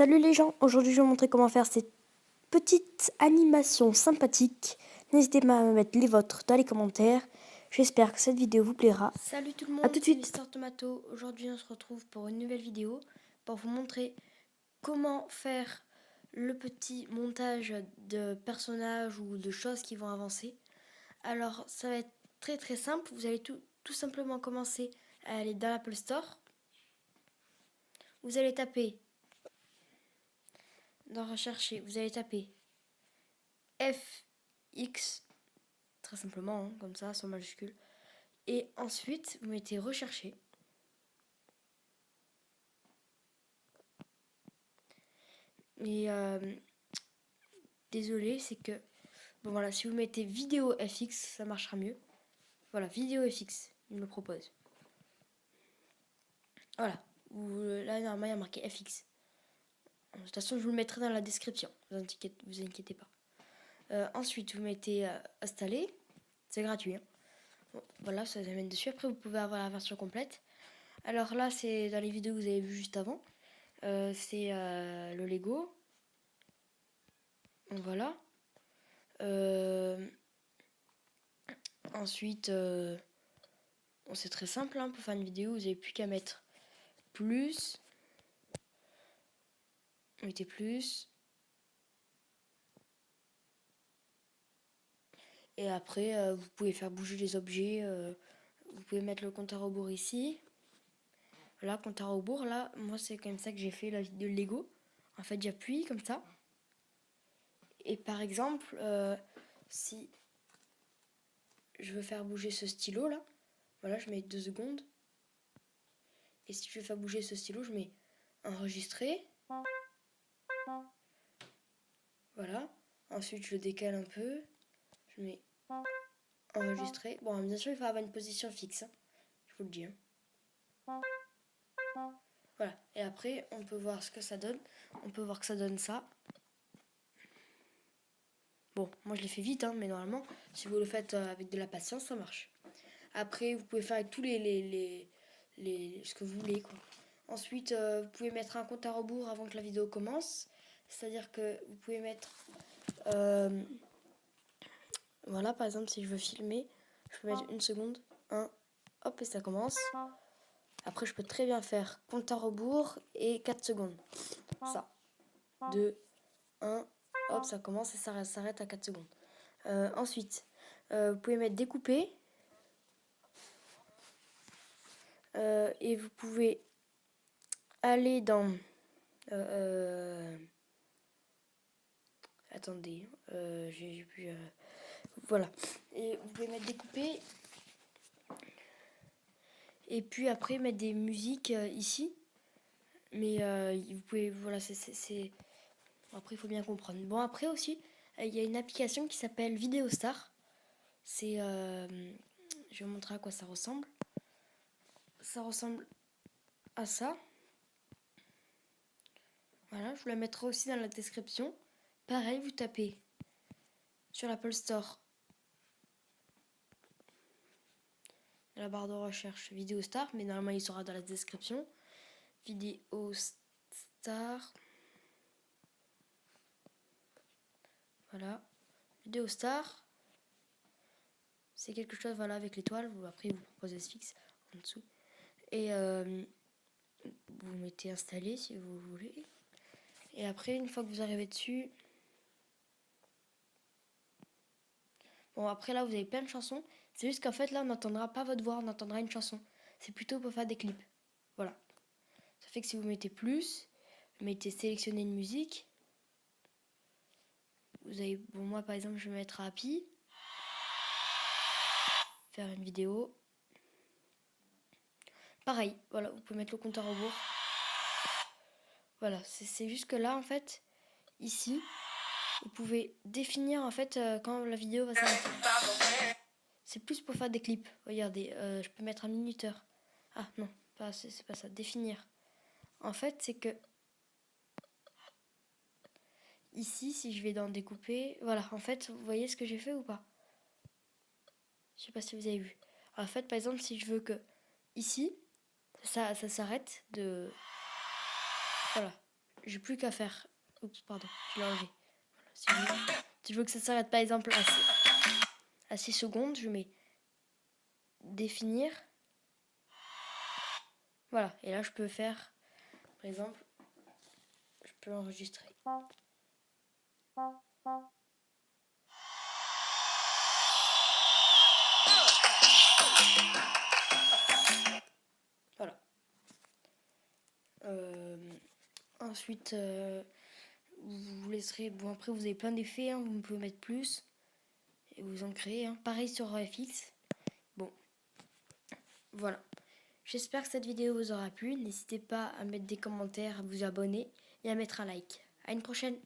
Salut les gens, aujourd'hui je vais vous montrer comment faire cette petite animation sympathique. N'hésitez pas à me mettre les vôtres dans les commentaires. J'espère que cette vidéo vous plaira. Salut tout le A monde, tout de c'est suite. Mister Tomato. Aujourd'hui on se retrouve pour une nouvelle vidéo pour vous montrer comment faire le petit montage de personnages ou de choses qui vont avancer. Alors ça va être très simple, vous allez tout simplement commencer à aller dans l'Apple Store. Vous allez taper, dans rechercher, vous allez taper FX, très simplement, hein, comme ça, sans majuscule. Et ensuite vous mettez rechercher. Et désolé, c'est que bon voilà, si vous mettez vidéo FX, ça marchera mieux. Voilà, vidéo FX, il me le propose. Voilà, là normalement il y a marqué FX. De toute façon, je vous le mettrai dans la description, vous inquiétez pas. Ensuite, vous mettez installer, c'est gratuit. Hein. Bon, voilà, ça vous amène dessus. Après, vous pouvez avoir la version complète. Alors là, c'est dans les vidéos que vous avez vues juste avant. C'est le Lego. Donc voilà. Ensuite, bon, c'est très simple, hein, pour faire une vidéo, vous n'avez plus qu'à mettre plus. Mettez plus. Et après, vous pouvez faire bouger les objets. Vous pouvez mettre le compte à rebours ici. Voilà, compte à rebours. Là, moi, c'est comme ça que j'ai fait la vidéo de Lego. En fait, j'appuie comme ça. Et par exemple, si je veux faire bouger ce stylo là, voilà, je mets 2 secondes. Et si je veux faire bouger ce stylo, je mets enregistrer. Voilà. Ensuite, je le décale un peu. Je mets enregistrer. Bon, bien sûr, il faut avoir une position fixe. Hein. Je vous le dis. Hein. Voilà. Et après, on peut voir ce que ça donne. On peut voir que ça donne ça. Bon, moi je l'ai fait vite, hein, mais normalement, si vous le faites avec de la patience, ça marche. Après, vous pouvez faire avec tous ce que vous voulez, quoi. Ensuite, vous pouvez mettre un compte à rebours avant que la vidéo commence. C'est-à-dire que vous pouvez mettre... voilà, par exemple, si je veux filmer, je peux mettre 1 seconde. 1, hop, et ça commence. Après, je peux très bien faire compte à rebours et 4 secondes. Ça. 2, 1, hop, ça commence et ça s'arrête à 4 secondes. Ensuite, vous pouvez mettre découper. Et vous pouvez aller dans... attendez, j'ai pu... voilà. Et vous pouvez mettre découper. Et puis après, mettre des musiques ici. Mais vous pouvez... Voilà, c'est... Après, il faut bien comprendre. Bon, après aussi, il y a une application qui s'appelle Vidéostar. C'est... je vais vous montrer à quoi ça ressemble. Ça ressemble à ça. Voilà, je vous la mettrai aussi dans la description. Pareil, vous tapez sur l'Apple Store la barre de recherche Vidéostar, mais normalement il sera dans la description. Vidéostar. Voilà. Vidéostar. C'est quelque chose, voilà, avec l'étoile. Après, vous proposez ce fixe en dessous. Et vous mettez installer si vous voulez. Et après, une fois que vous arrivez dessus... Bon, après là, vous avez plein de chansons. C'est juste qu'en fait, là, on n'entendra pas votre voix, on entendra une chanson. C'est plutôt pour faire des clips. Voilà. Ça fait que si vous mettez plus, vous mettez sélectionner une musique. Vous avez, bon, moi par exemple, je vais mettre Happy. Faire une vidéo. Pareil, voilà, vous pouvez mettre le compte à rebours. Voilà, c'est juste que là, en fait, ici, vous pouvez définir, en fait, quand la vidéo va s'arrêter. C'est plus pour faire des clips. Regardez, je peux mettre un minuteur. Ah non, c'est pas ça. Définir. En fait, c'est que ici, si je vais dans découper, voilà, en fait, vous voyez ce que j'ai fait ou pas? Je sais pas si vous avez vu. En fait, par exemple, si je veux que ici, ça s'arrête de... Voilà. j'ai plus qu'à faire. Oups, pardon, je l'ai enlevé. Voilà, si je veux que ça s'arrête par exemple à 6 secondes, je mets définir. Voilà, et là je peux faire, par exemple, je peux enregistrer. Voilà. Ensuite, vous laisserez. Bon, après, vous avez plein d'effets, hein, vous pouvez mettre plus et vous en créez. Hein. Pareil sur FX. Bon, voilà. J'espère que cette vidéo vous aura plu. N'hésitez pas à mettre des commentaires, à vous abonner et à mettre un like. À une prochaine!